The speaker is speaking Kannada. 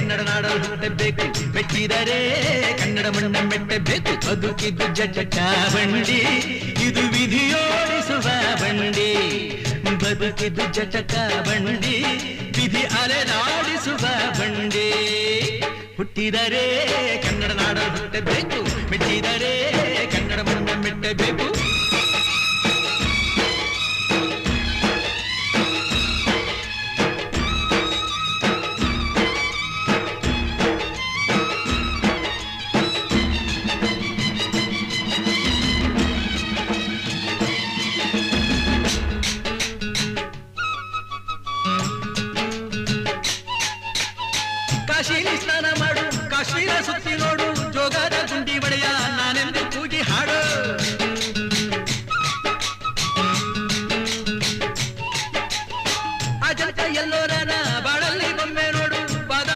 ಕನ್ನಡ ನಾಡಲು ಹುಟ್ಟಬೇಕು, ಮೆಟ್ಟಿದರೆ ಕನ್ನಡ ಮಣ್ಣ ಮೆಟ್ಟಬೇಕು. ಬದುಕಿದ್ದು ಜಟಕ ಬಂಡಿ, ಇದು ವಿಧಿಯೋಡಿಸುವ ಬಂಡಿ. ಬದುಕಿದ್ದು ಜಟಕ ಬಂಡಿ, ವಿಧಿ ಅಲೆದಾಡಿಸುವ ಬಂಡಿ. ಹುಟ್ಟಿದರೆ ಕನ್ನಡ ನಾಡಲು ಹುಟ್ಟಬೇಕು, ಮೆಟ್ಟಿದರೆ ಕನ್ನಡ ಮಣ್ಣ ಮೆಟ್ಟಬೇಕು. ಕಾಶಿಲಿ ಸ್ನಾನ ಮಾಡು, ಕಾಶ್ಮೀರ ಸುತ್ತಿ ನೋಡು, ಜೋಗದ ಗುಂಡಿ ಒಡೆಯ ನಾನೆಂದು ಕೂಗಿ ಹಾಡು.